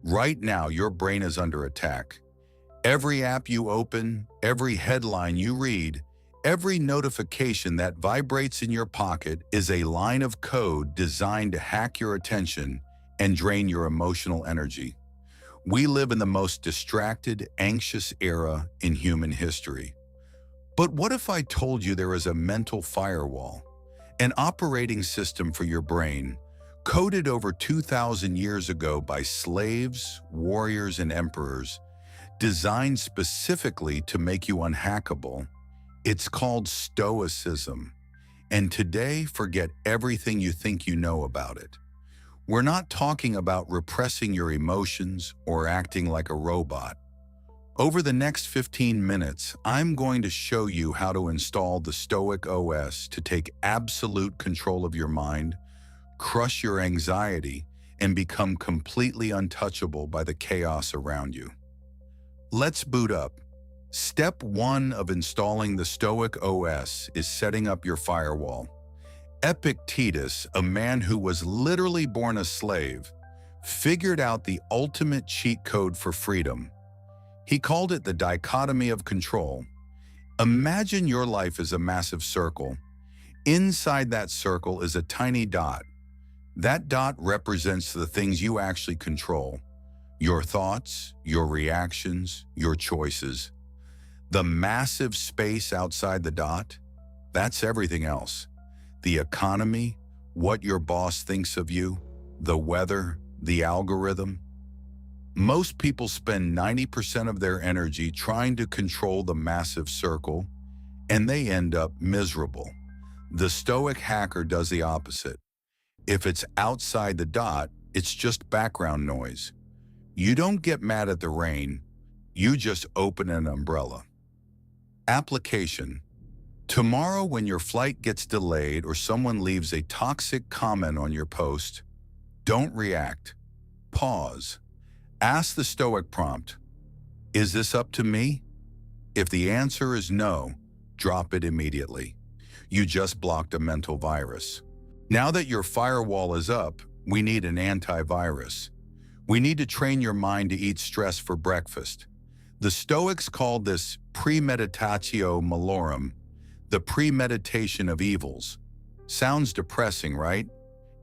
Right now, your brain is under attack. Every app you open, every headline you read, every notification that vibrates in your pocket is a line of code designed to hack your attention and drain your emotional energy. We live in the most distracted, anxious era in human history. But what if I told you there is a mental firewall, an operating system for your brain, coded over 2,000 years ago by slaves, warriors, and emperors, designed specifically to make you unhackable? It's called Stoicism. And today, forget everything you think you know about it. We're not talking about repressing your emotions or acting like a robot. Over the next 15 minutes, I'm going to show you how to install the Stoic OS to take absolute control of your mind, crush your anxiety, and become completely untouchable by the chaos around you. Let's boot up. Step 1 of installing the Stoic OS is setting up your firewall. Epictetus, a man who was literally born a slave, figured out the ultimate cheat code for freedom. He called it the Dichotomy of Control. Imagine your life as a massive circle. Inside that circle is a tiny dot. That dot represents the things you actually control: your thoughts, your reactions, your choices. The massive space outside the dot, that's everything else. The economy, what your boss thinks of you, the weather, the algorithm. Most people spend 90% of their energy trying to control the massive circle, and they end up miserable. The Stoic hacker does the opposite. If it's outside the dot, it's just background noise. You don't get mad at the rain, you just open an umbrella. Application. Tomorrow, when your flight gets delayed or someone leaves a toxic comment on your post, don't react. Pause. Ask the Stoic prompt, is this up to me? If the answer is no, drop it immediately. You just blocked a mental virus. Now that your firewall is up, we need an antivirus. We need to train your mind to eat stress for breakfast. The Stoics called this premeditatio malorum, the premeditation of evils. Sounds depressing, right?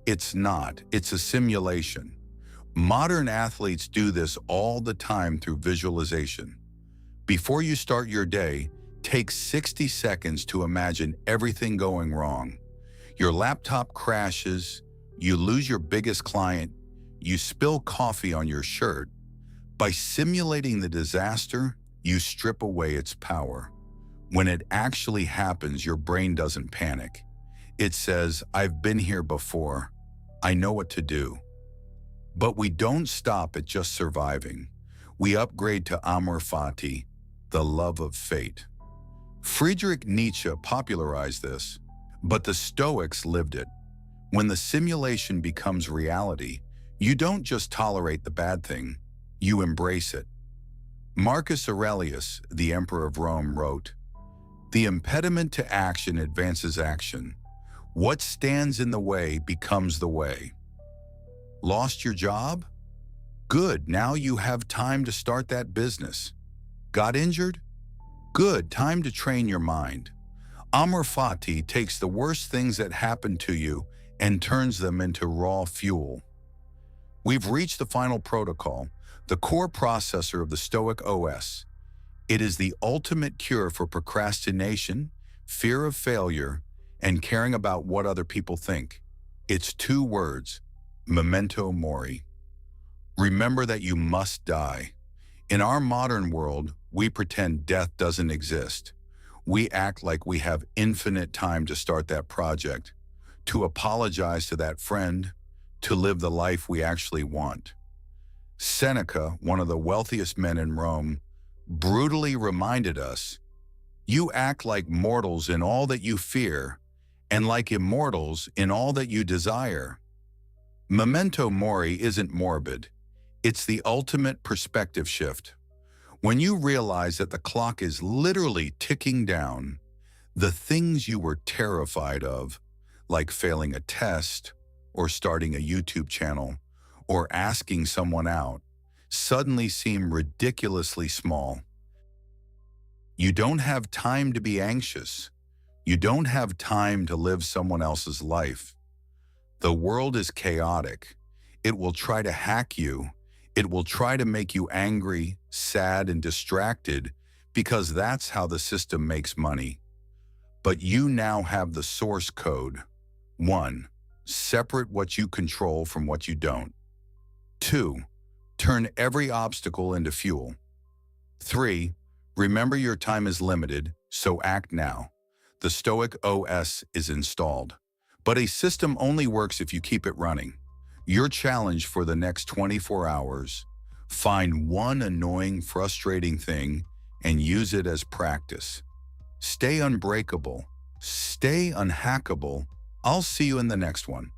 It's not. It's a simulation. Modern athletes do this all the time through visualization. Before you start your day, take 60 seconds to imagine everything going wrong. Your laptop crashes, you lose your biggest client, you spill coffee on your shirt. By simulating the disaster, you strip away its power. When it actually happens, your brain doesn't panic. It says, I've been here before. I know what to do. But we don't stop at just surviving. We upgrade to Amor Fati, the love of fate. Friedrich Nietzsche popularized this, but the Stoics lived it. When the simulation becomes reality, you don't just tolerate the bad thing, you embrace it. Marcus Aurelius, the Emperor of Rome, wrote, "The impediment to action advances action. What stands in the way becomes the way." Lost your job? Good, now you have time to start that business. Got injured? Good, time to train your mind. Amor Fati takes the worst things that happen to you and turns them into raw fuel. We've reached the final protocol, the core processor of the Stoic OS. It is the ultimate cure for procrastination, fear of failure, and caring about what other people think. It's 2 words: memento mori. Remember that you must die. In our modern world, we pretend death doesn't exist. We act like we have infinite time to start that project, to apologize to that friend, to live the life we actually want. Seneca, one of the wealthiest men in Rome, brutally reminded us, "You act like mortals in all that you fear, and like immortals in all that you desire." Memento mori isn't morbid. It's the ultimate perspective shift. When you realize that the clock is literally ticking down, the things you were terrified of, like failing a test, or starting a YouTube channel, or asking someone out, suddenly seem ridiculously small. You don't have time to be anxious. You don't have time to live someone else's life. The world is chaotic. It will try to hack you. It will try to make you angry, sad, and distracted because that's how the system makes money. But you now have the source code. 1. Separate what you control from what you don't. 2. Turn every obstacle into fuel. 3. Remember your time is limited, so act now. The Stoic OS is installed. But a system only works if you keep it running. Your challenge for the next 24 hours: find one annoying, frustrating thing and use it as practice. Stay unbreakable. Stay unhackable. I'll see you in the next one.